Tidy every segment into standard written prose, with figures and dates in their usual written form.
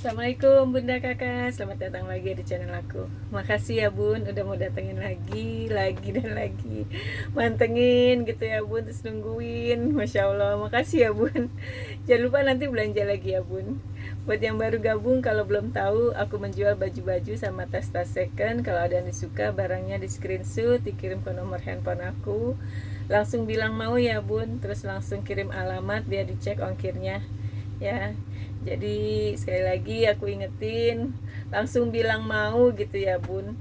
Assalamualaikum Bunda Kakak, selamat datang lagi di channel aku. Makasih ya Bun, udah mau datengin lagi dan lagi mantengin gitu ya Bun, terus nungguin. Masya Allah, makasih ya Bun. Jangan lupa nanti belanja lagi ya Bun. Buat yang baru gabung, kalau belum tahu, aku menjual baju-baju sama tas-tas second. Kalau ada yang disuka, barangnya di screenshot, dikirim ke nomor handphone aku. Langsung bilang mau ya Bun, terus langsung kirim alamat biar dicek ongkirnya ya. Jadi sekali lagi aku ingetin, langsung bilang mau gitu ya Bun.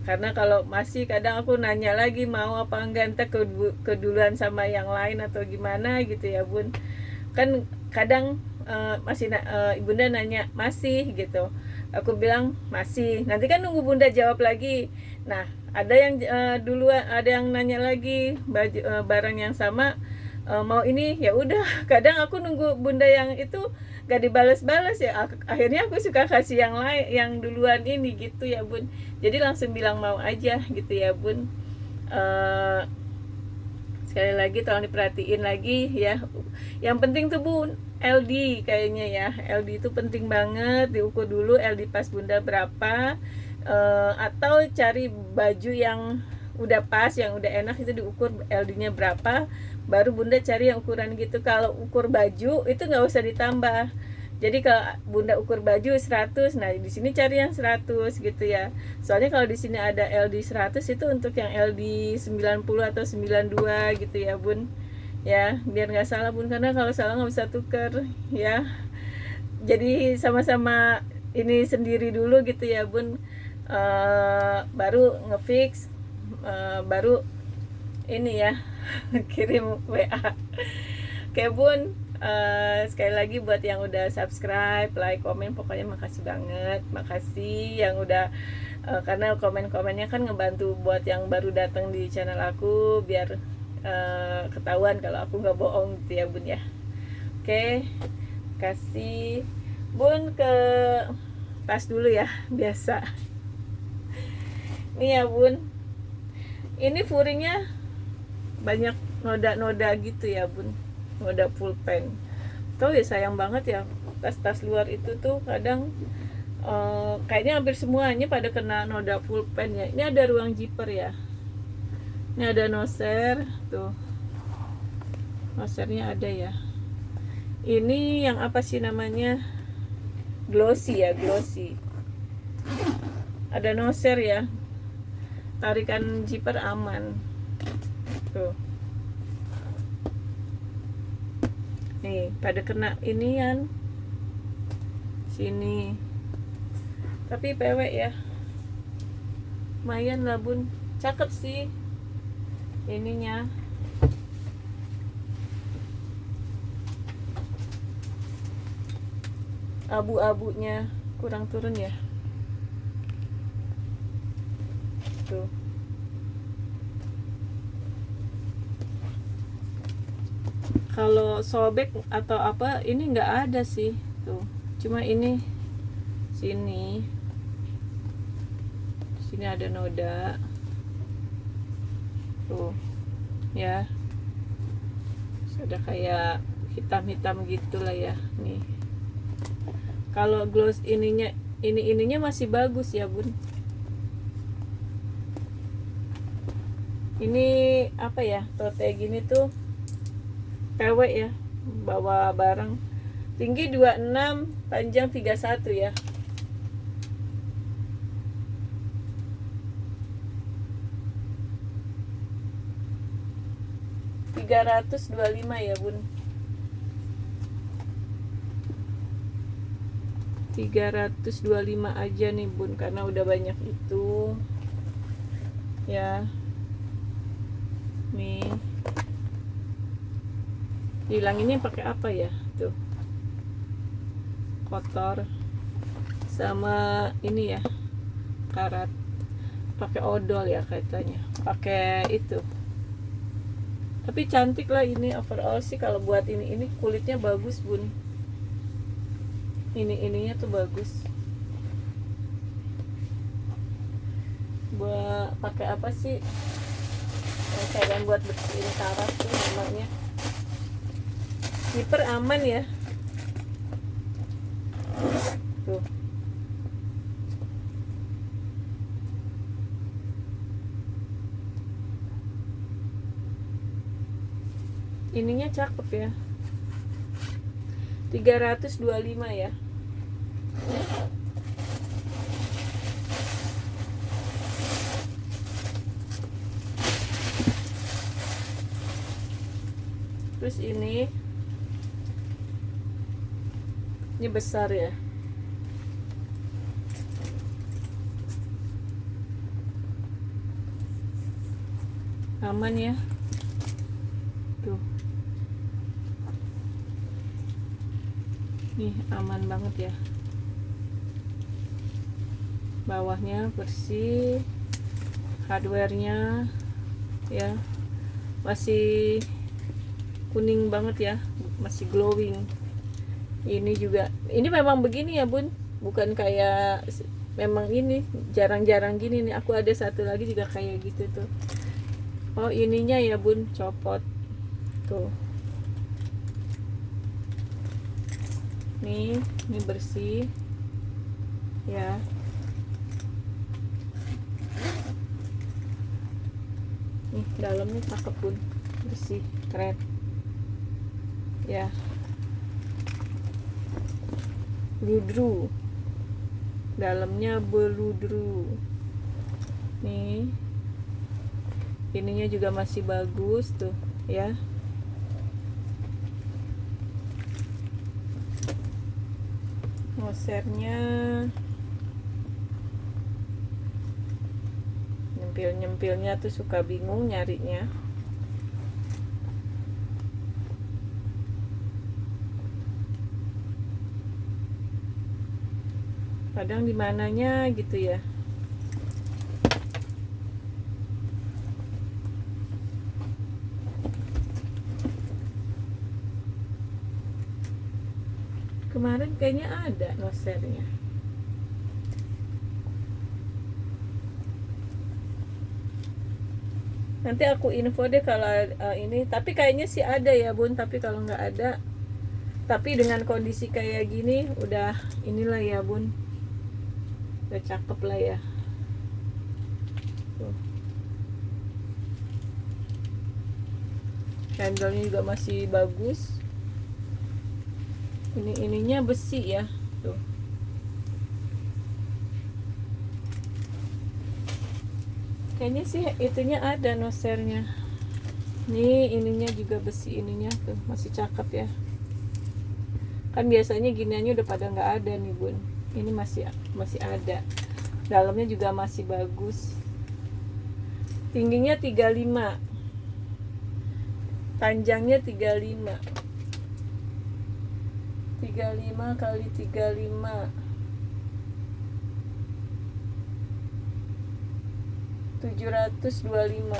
Karena kalau masih kadang aku nanya lagi mau apa enggak, entah keduluan sama yang lain atau gimana gitu ya Bun. Kan kadang Ibunda nanya masih gitu, aku bilang masih, nanti kan nunggu Bunda jawab lagi. Nah, ada yang duluan, ada yang nanya lagi barang yang sama, mau ini, ya udah. Kadang aku nunggu Bunda yang itu gak dibales-bales ya, akhirnya aku suka kasih yang lain, yang duluan ini gitu ya Bun. Jadi langsung bilang mau aja gitu ya Bun. uh, Sekali lagi tolong diperhatiin lagi ya. Yang penting tuh Bun, LD kayaknya ya. LD itu penting banget, diukur dulu LD pas Bunda berapa. Atau cari baju yang udah pas, yang udah enak, itu diukur LD-nya berapa, baru Bunda cari yang ukuran gitu. Kalau ukur baju itu nggak usah ditambah. Jadi kalau Bunda ukur baju 100, nah di sini cari yang 100 gitu ya. Soalnya kalau di sini ada LD 100 itu untuk yang LD 90 atau 92 gitu ya Bun. Ya, biar nggak salah Bun, karena kalau salah nggak bisa tuker ya. Jadi sama-sama ini sendiri dulu gitu ya Bun. Baru ngefix, baru ini ya kirim WA. Oke Bun, sekali lagi buat yang udah subscribe, like, komen, pokoknya makasih banget. Makasih yang udah, karena komen-komennya kan ngebantu buat yang baru datang di channel aku, biar ketahuan kalau aku nggak bohong gitu ya Bun ya. Oke, kasih Bun ke tas dulu ya, biasa. Nih ya Bun, ini furingnya banyak noda-noda gitu ya Bun, noda pulpen. Tahu ya, sayang banget ya, tas-tas luar itu tuh kadang kayaknya hampir semuanya pada kena noda pulpen ya. Ini ada ruang zipper ya, ini ada noser tuh, nosernya ada ya. Ini yang apa sih namanya, glossy ya, glossy. Ada noser ya, tarikan zipper aman tuh. Nih pada kena inian sini, tapi pewek ya, lumayan lah Bun, cakep sih ininya. Abu-abunya kurang turun ya tuh. Kalau sobek atau apa ini nggak ada sih tuh, cuma ini sini ada noda tuh ya, sudah kayak hitam-hitam gitulah ya. Nih kalau gloss ininya masih bagus ya Bun. Ini apa ya, tote gini tuh pewek ya, bawa barang. Tinggi 26, panjang 31 ya. $325 ya Bun. 325 aja nih Bun, karena udah banyak itu ya. Nih hilanginnya pakai apa ya tuh, kotor sama ini ya, karat. Pakai odol ya katanya, pakai itu. Tapi cantik lah ini overall sih. Kalau buat ini kulitnya bagus Bun, ininya tuh bagus. Buat pakai apa sih, cairan buat bersihin karat tuh namanya. Zipper aman ya. tuh. Ininya cakep ya, 325 ya. Terus ini besar ya. Aman ya. Tuh. Nih aman banget ya. Bawahnya bersih, hardware-nya ya masih kuning banget ya, masih glowing. Ini juga, ini memang begini ya bun, bukan kayak, memang ini jarang-jarang gini nih. Aku ada satu lagi juga kayak gitu tuh. Oh ininya ya bun, copot tuh. Ini bersih ya. Nih dalamnya cakep bun, bersih, keren ya. Bludru, dalamnya bludru. Nih ininya juga masih bagus tuh ya. Mosernya nyempil-nyempilnya tuh suka bingung nyarinya. Kadang di mananya gitu ya. Kemarin kayaknya ada nosernya. Nanti aku info deh kalau ini. Tapi kayaknya sih ada ya bun. Tapi kalau nggak ada, tapi dengan kondisi kayak gini udah inilah ya bun, udah cakep lah ya. Tuh. Handle-nya juga masih bagus. Ininya besi ya tuh. Kayaknya sih itunya ada nosernya. Nih ininya juga besi, ininya tuh masih cakep ya. Kan biasanya giniannya udah pada nggak ada nih bun. Ini masih ada. Dalamnya juga masih bagus. Tingginya 35, panjangnya 35 kali 35, 725.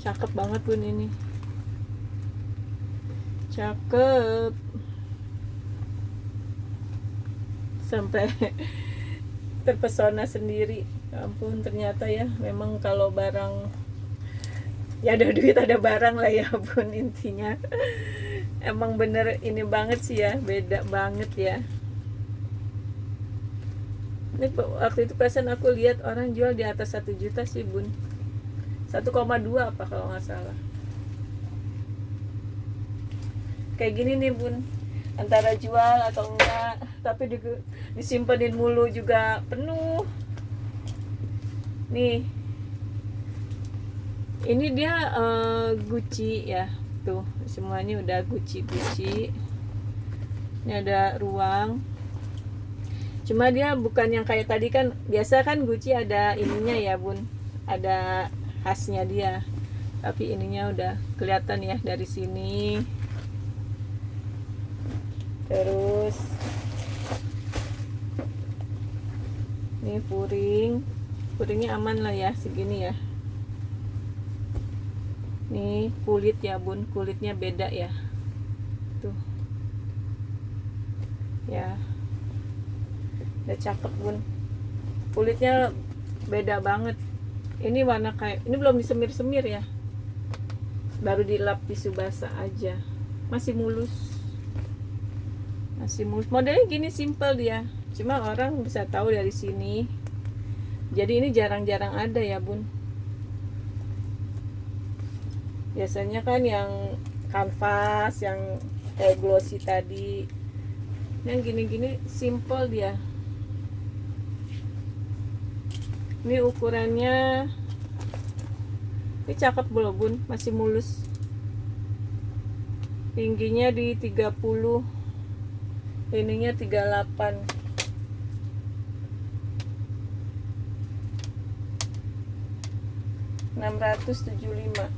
Cakep banget bun ini, cakep sampai terpesona sendiri. Ampun, ternyata ya memang kalau barang ya ada duit ada barang lah ya bun, intinya. Emang bener ini banget sih ya, beda banget ya. Ini waktu itu perasaan aku lihat orang jual di atas 1 juta sih bun, 1,2 apa kalau nggak salah. Kayak gini nih bun, antara jual atau enggak, tapi disimpenin mulu juga penuh. Nih ini dia Gucci ya, tuh semuanya udah Gucci. Ini ada ruang, cuma dia bukan yang kayak tadi kan. Biasa kan Gucci ada ininya ya bun, ada khasnya dia, tapi ininya udah kelihatan ya dari sini. Terus ini puringnya aman lah ya segini ya. Nih kulit ya bun, kulitnya beda ya tuh ya, udah cakep bun, kulitnya beda banget. Ini warna kayak ini belum disemir-semir ya, baru dilap tisu basah aja, masih mulus masih mulus. Modelnya gini simple dia, cuma orang bisa tahu dari sini. Jadi ini jarang-jarang ada ya bun. Biasanya kan yang kanvas, yang kayak glossy tadi, yang gini-gini simple dia. Ini ukurannya, ini cakep belum bun, masih mulus. Tingginya di 30, ininya 38. $675.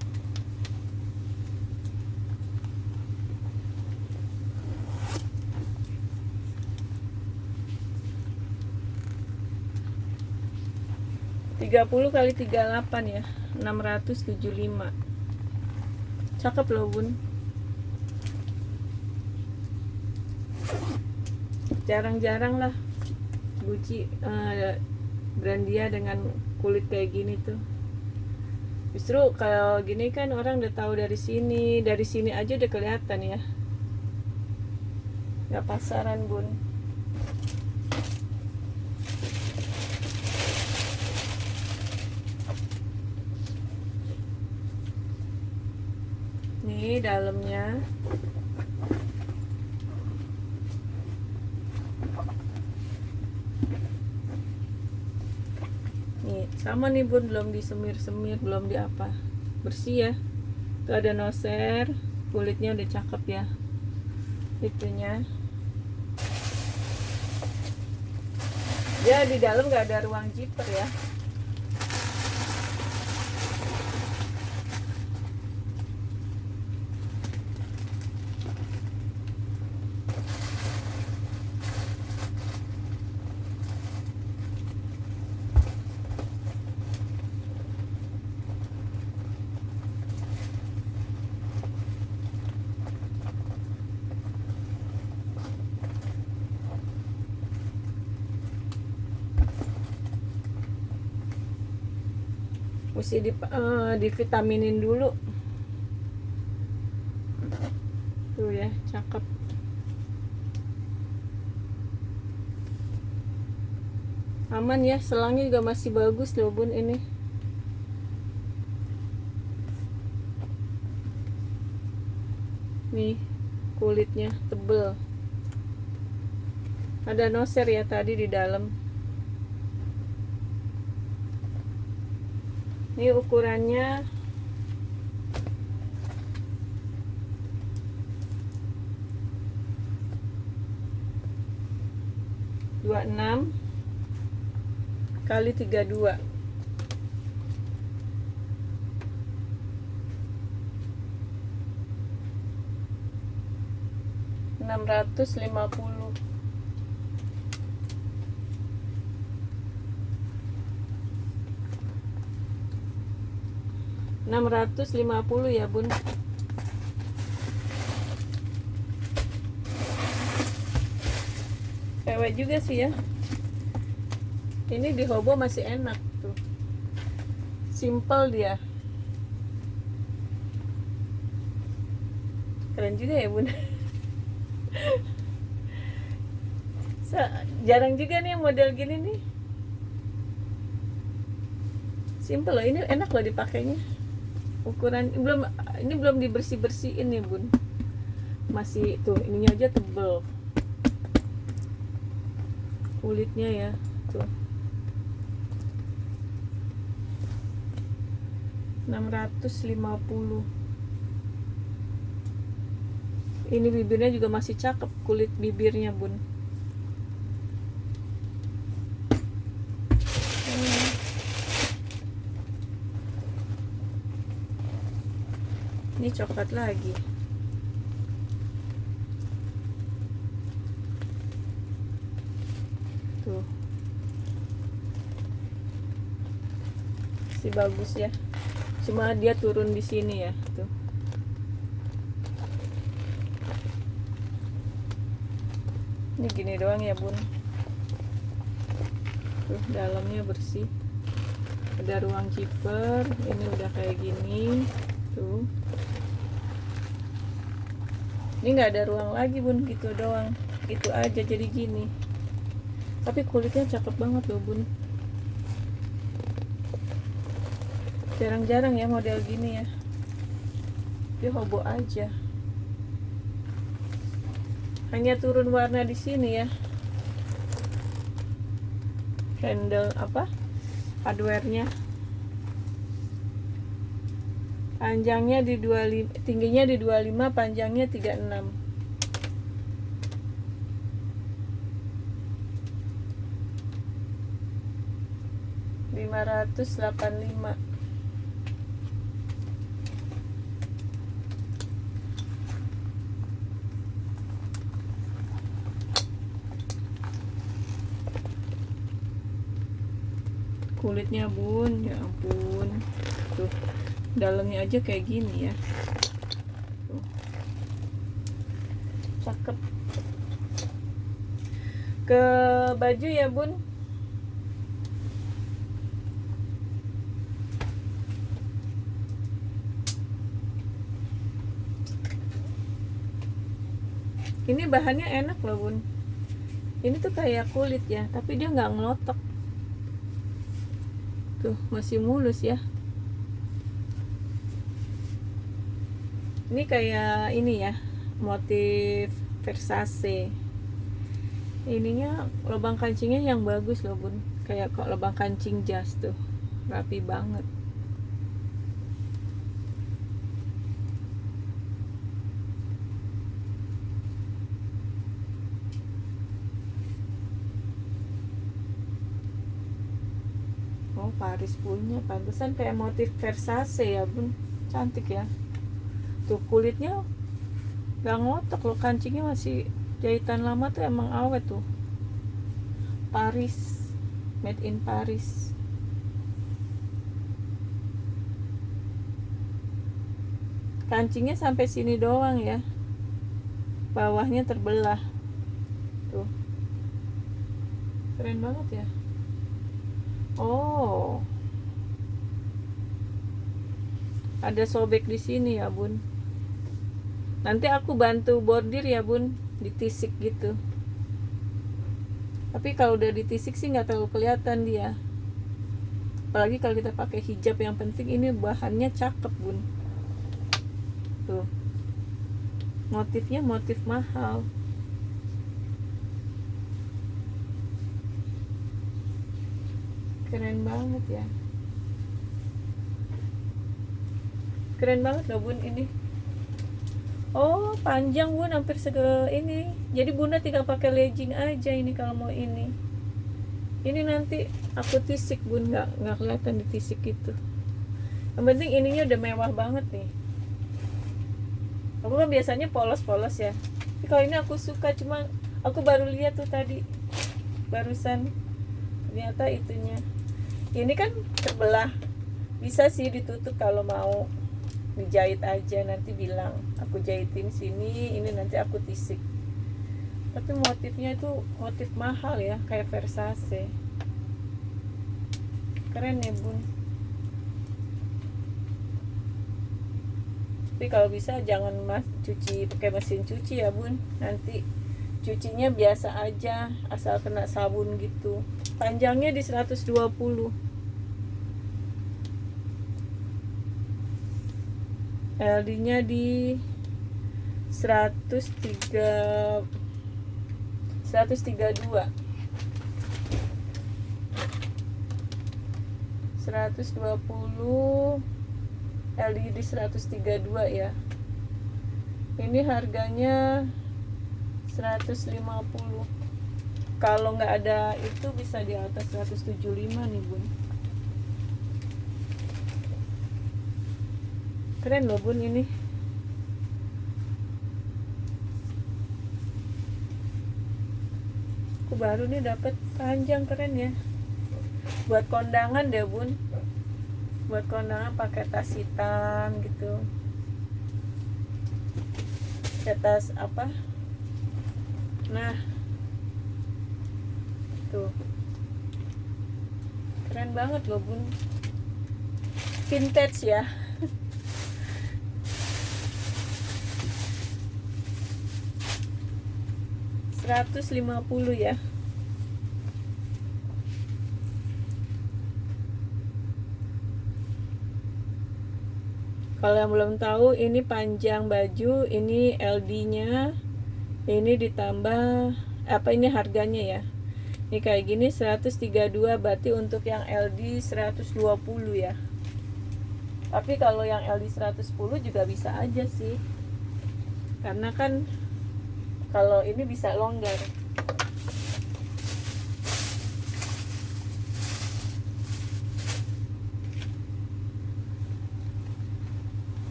$30 kali 38 ya, 675. Cakep loh bun. Jarang-jarang lah Gucci Brandia dengan kulit kayak gini tuh. Justru kalau gini kan orang udah tahu dari sini aja udah kelihatan ya. Nggak pasaran bun. Nih dalamnya. Nih sama nih bun, belum disemir-semir, belum di apa, bersih ya. Tuh ada noser, kulitnya udah cakep ya, itunya. Ya di dalam nggak ada ruang zipper ya. Mesti divitaminin dulu tuh ya, cakep. Aman ya, selangnya juga masih bagus loh bun ini. Nih kulitnya tebel, ada noser ya tadi di dalam. Ini ukurannya (26 kali 32). $650. $650 ya bun. Cewek juga sih ya. Ini di Hobo masih enak tuh, simple dia, keren juga ya bun. Jarang juga nih model gini nih, simple loh, ini enak loh dipakainya. Ukuran ini belum dibersih-bersihin nih bun, masih tuh ininya aja tebel kulitnya ya tuh. 650. Ini bibirnya juga masih cakep, kulit bibirnya bun. Ini coklat lagi. Tuh. Si bagus ya. Cuma dia turun di sini ya, tuh. Ini gini doang ya, Bun. Tuh, dalamnya bersih. Ada ruang zipper, ini udah kayak gini. Tuh. Ini nggak ada ruang lagi, Bun, gitu doang. itu aja jadi gini. Tapi kulitnya cakep banget loh bun. Jarang-jarang ya model gini ya. Dia hobo aja. Hanya turun warna di sini ya. Handle apa? Hardware-nya. Panjangnya di 25, tingginya di 25, panjangnya 36. Rp585. Kulitnya bun, ya ampun. Tuh, dalamnya aja kayak gini ya. Tuh. Cakep. Ke baju ya bun. Ini bahannya enak loh bun. Ini tuh kayak kulit ya, tapi dia nggak ngelotok. Tuh masih mulus ya. Ini kayak ini ya, motif Versace. Ininya lubang kancingnya yang bagus loh bun, kayak kok lubang kancing jas tuh, rapi banget. Oh Paris punya, pantesan kayak motif Versace ya bun, cantik ya. Tuh kulitnya gak ngotok loh, kancingnya masih jahitan lama tuh, emang awet tuh. Paris, made in Paris. Kancingnya sampai sini doang ya, bawahnya terbelah. Tuh keren banget ya. Oh, ada sobek di sini ya bun. Nanti aku bantu bordir ya bun, ditisik gitu. Tapi kalau udah ditisik sih nggak terlalu kelihatan dia. Apalagi kalau kita pakai hijab, yang penting ini bahannya cakep bun. Tuh, motifnya motif mahal. Keren banget ya. Keren banget loh bun ini. Oh panjang bun, hampir ini. Jadi bunda tinggal pakai legging aja ini kalau mau ini. Ini nanti aku tisik bun, nggak kelihatan ditisik gitu. Yang penting ininya udah mewah banget nih. Aku kan biasanya polos-polos ya. Tapi kalau ini aku suka, cuma aku baru lihat tuh tadi barusan, ternyata itunya. Ini kan terbelah, bisa sih ditutup kalau mau dijahit aja, nanti bilang aku jahitin sini, ini nanti aku tisik. Tapi motifnya itu motif mahal ya, kayak Versace. Keren ya bun. Tapi kalau bisa jangan cuci pakai mesin cuci ya bun, nanti cucinya biasa aja, asal kena sabun gitu. Panjangnya di 120, LD nya di 132, 120 LD di 132 ya. Ini harganya 150. Kalau nggak ada itu bisa di atas 175 nih bun. Keren loh bun ini. Aku baru nih dapat panjang, keren ya. Buat kondangan deh bun. Buat kondangan pakai tas hitam gitu. Tas apa? Nah, tuh keren banget loh bun, vintage ya. 150 ya. Kalau yang belum tahu, ini panjang baju, ini LD-nya, ini ditambah apa, ini harganya ya. Ini kayak gini 132, berarti untuk yang LD 120 ya. Tapi kalau yang LD 110 juga bisa aja sih. Karena kan kalau ini bisa longgar.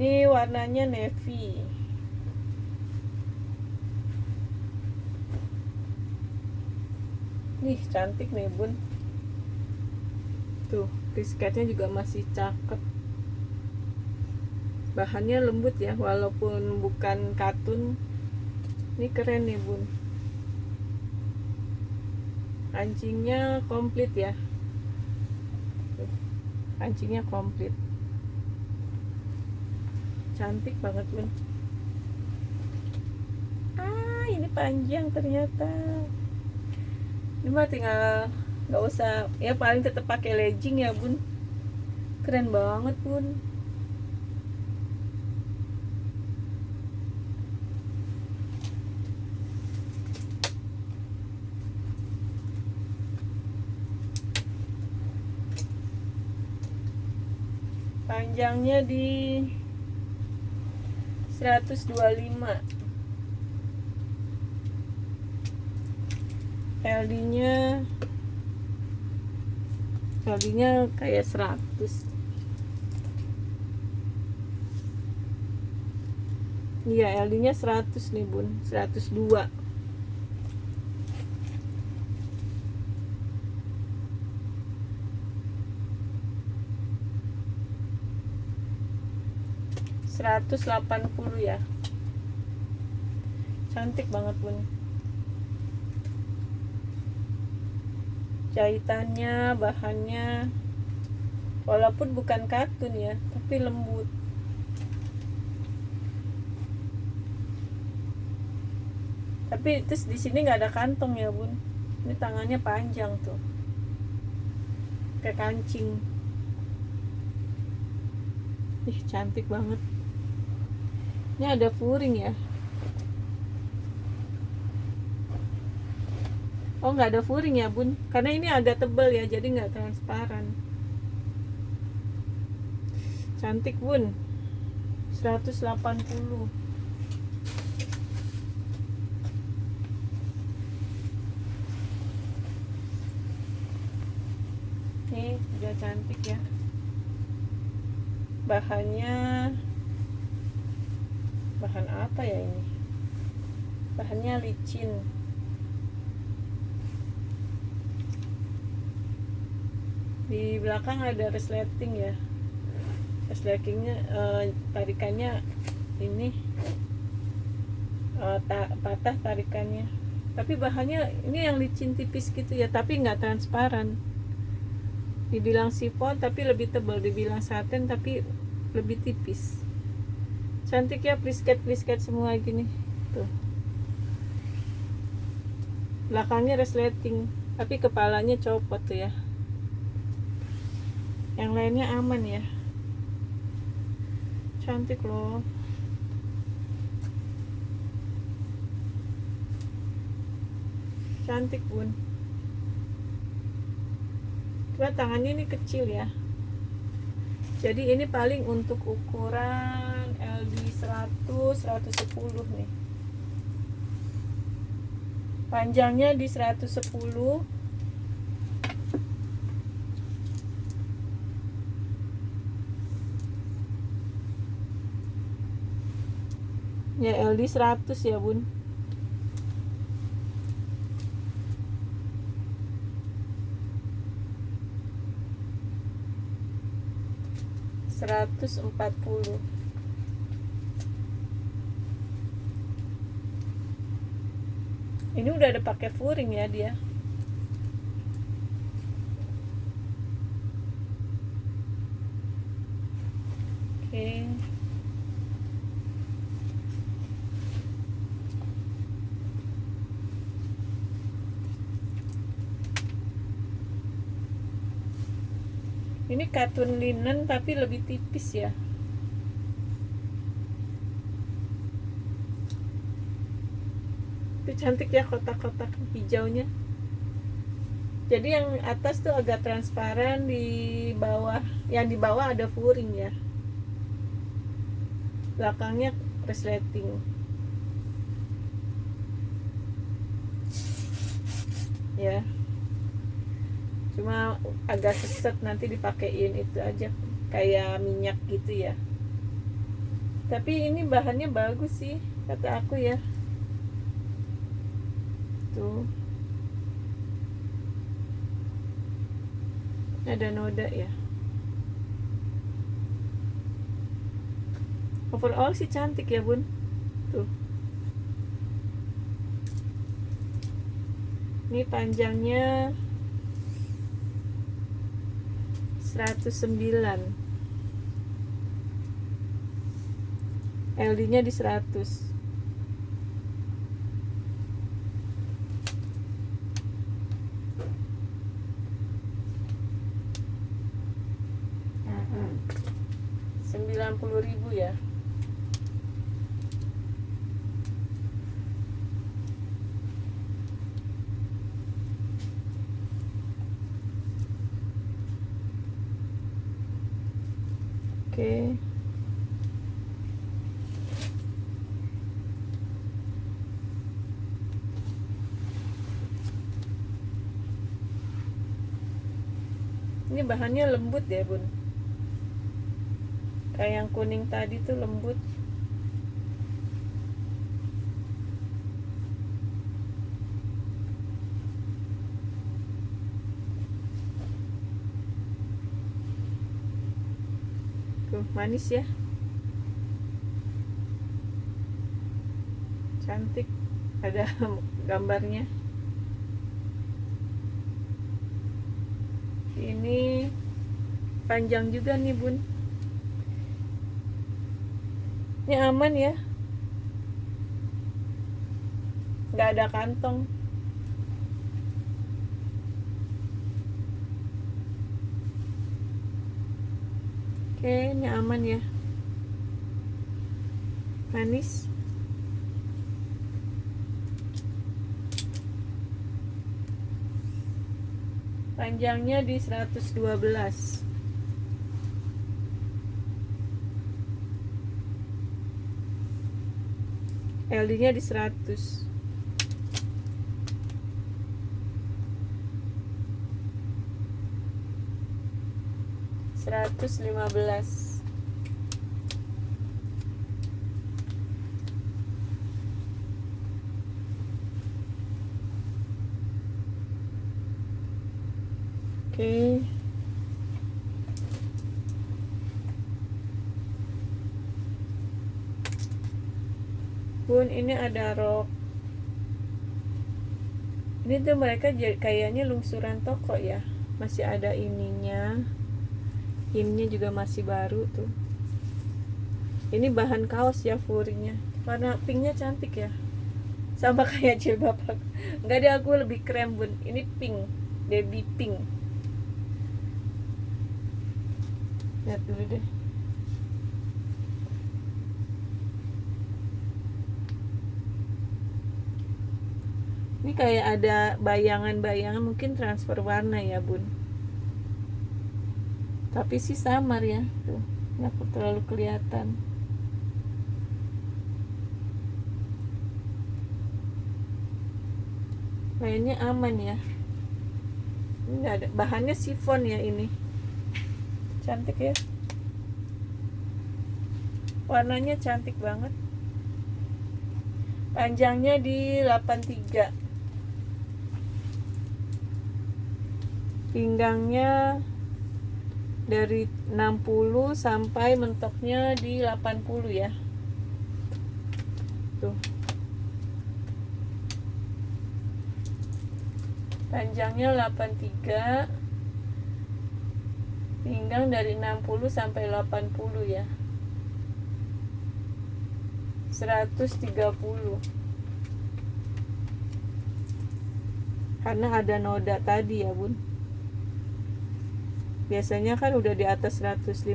Ini warnanya navy. Nih cantik nih bun. Tuh prisketnya juga masih cakep. Bahannya lembut ya, walaupun bukan katun. Ini keren nih bun. Kancingnya komplit ya. Tuh, kancingnya komplit. Cantik banget bun. Ini panjang ternyata. Ini mah tinggal nggak usah ya, paling tetap pakai legging ya bun. Keren banget bun. Panjangnya di 125, LD-nya kayak 100. Iya, LD-nya 100 nih bun, 102. $180 ya. Cantik banget bun. Jahitannya, bahannya walaupun bukan katun ya, tapi lembut. Tapi terus di sini nggak ada kantong ya bun. Ini tangannya panjang tuh, kayak kancing. Ih cantik banget. Ini ada furing ya. Oh nggak ada furing ya bun, karena ini agak tebal ya, jadi nggak transparan. Cantik bun. 180. Nih udah cantik ya. Bahannya bahan apa ya ini? Bahannya licin. Di belakang ada resleting ya. Resletingnya tarikannya ini patah tarikannya. Tapi bahannya ini yang licin tipis gitu ya, tapi nggak transparan. Dibilang sifon tapi lebih tebal, dibilang satin tapi lebih tipis. Cantik ya, plisket semua gini tuh. Belakangnya resleting tapi kepalanya copot tuh ya. Yang lainnya aman ya. Cantik loh. Cantik bun. Coba tangannya ini kecil ya. Jadi ini paling untuk ukuran LD 100, 110 nih. Panjangnya di 110. Ya LD 100 ya bun. $140. Ini udah ada pakai furing ya dia. Oke. Ini katun linen tapi lebih tipis ya. Itu cantik ya kotak-kotak hijaunya. Jadi yang atas tuh agak transparan, di bawah, yang di bawah ada furing ya. Belakangnya resleting. Ya. Cuma agak seset, nanti dipakein itu aja kayak minyak gitu ya. Tapi ini bahannya bagus sih kata aku ya. Tuh. Ada noda ya. Overall sih cantik ya bun. Tuh. Ini panjangnya 109, LD nya di 100. Rp90.000 ya. Oke. Ini bahannya lembut ya bun. Kayak yang kuning tadi tuh lembut. Tuh manis ya. Cantik. Ada gambarnya. Ini panjang juga nih bun. Ini aman ya, nggak ada kantong. Oke, ini aman ya, manis. Panjangnya di 112, LD nya di 100. $115. Oke. Bun, ini ada rok. Ini tuh mereka kayaknya lungsuran toko ya. Masih ada ininya. Ininya juga masih baru tuh. Ini bahan kaos ya furinya. Warna pinknya cantik ya. Sama kayak jilbab aku. Enggak deh, aku lebih krem bun. Ini pink, baby pink. Lihat dulu deh. Ini kayak ada bayangan-bayangan, mungkin transfer warna ya bun. Tapi sih samar ya. Tuh, nggak terlalu kelihatan. Kayaknya aman ya. Ini ada bahannya sifon ya ini. Cantik ya. Warnanya cantik banget. Panjangnya di 83. Pinggangnya dari 60 sampai mentoknya di 80 ya. Tuh. Panjangnya 83. Pinggang dari 60 sampai 80 ya. 130. Karena ada noda tadi ya bun. Biasanya kan udah di atas 150.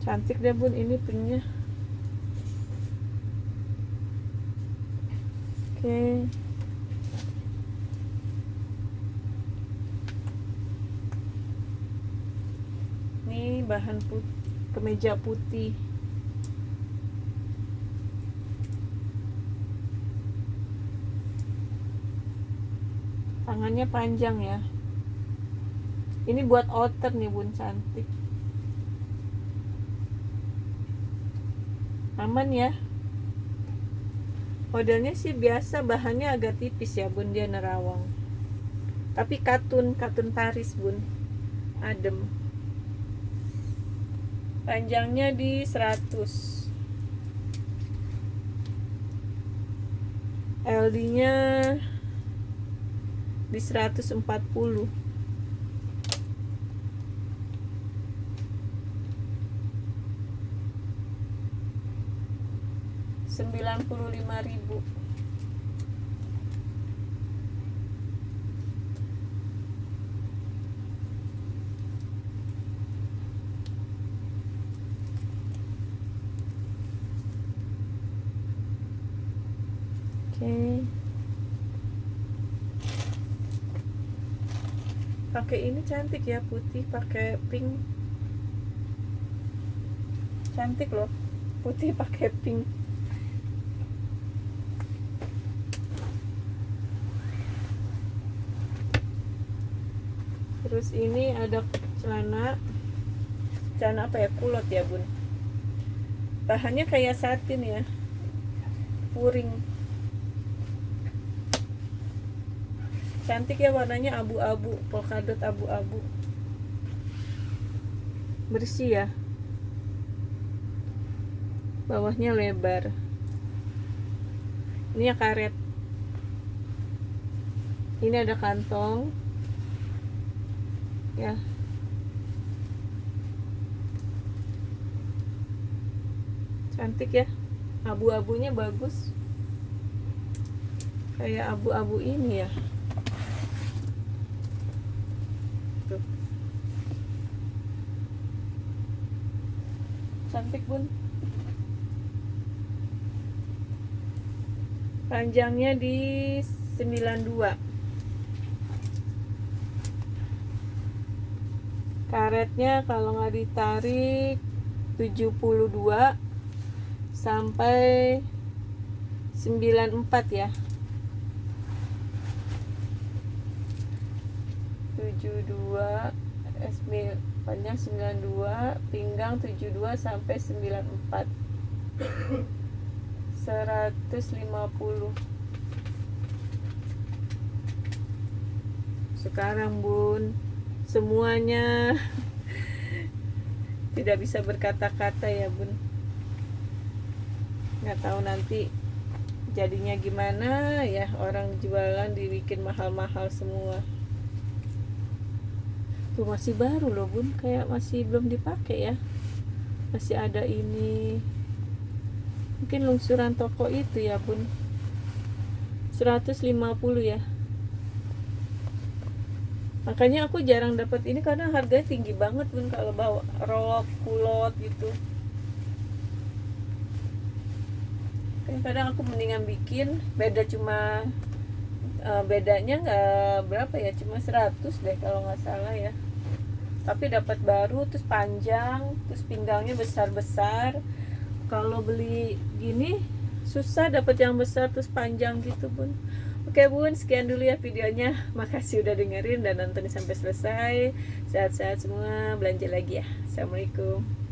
Cantik deh bun ini punya. Oke. Ini bahan kemeja putih. Tangannya panjang ya. Ini buat outer nih bun, cantik. Aman ya. Modelnya sih biasa, bahannya agak tipis ya bun, dia nerawang. Tapi katun Paris bun, adem. Panjangnya di 100. LD nya di 140. Rp95.000. Oke. Pakai ini cantik ya, putih pakai pink. Cantik loh, putih pakai pink. Terus ini ada celana apa ya, kulot ya bun. Bahannya kayak satin ya, puring. Cantik ya, warnanya abu-abu, polkadot abu-abu. Bersih ya. Bawahnya lebar. Ini ya karet. Ini ada kantong. Ya. Cantik ya. Abu-abunya bagus. Kayak abu-abu ini ya. Tuh. Cantik bun. Panjangnya di 92. Karetnya kalau nggak ditarik 72 sampai 94 ya. 72 panjang 92, pinggang 72 sampai 94. 150. Sekarang bun, semuanya tidak bisa berkata-kata ya bun. Nggak tahu nanti jadinya gimana ya, orang jualan dibikin mahal-mahal semua. Tuh masih baru loh bun, kayak masih belum dipakai ya. Masih ada ini, mungkin lungsuran toko itu ya bun. 150 ya. Makanya aku jarang dapat ini karena harganya tinggi banget bun kalau bawa rok kulot gitu. Kadang aku mendingan bikin beda, cuma bedanya nggak berapa ya, cuma 100 deh kalau nggak salah ya. Tapi dapat baru, terus panjang, terus pinggangnya besar-besar. Kalau beli gini susah dapat yang besar terus panjang gitu bun. Oke bun, sekian dulu ya videonya. Makasih udah dengerin dan nonton sampai selesai. Sehat-sehat semua, belanja lagi ya. Assalamualaikum.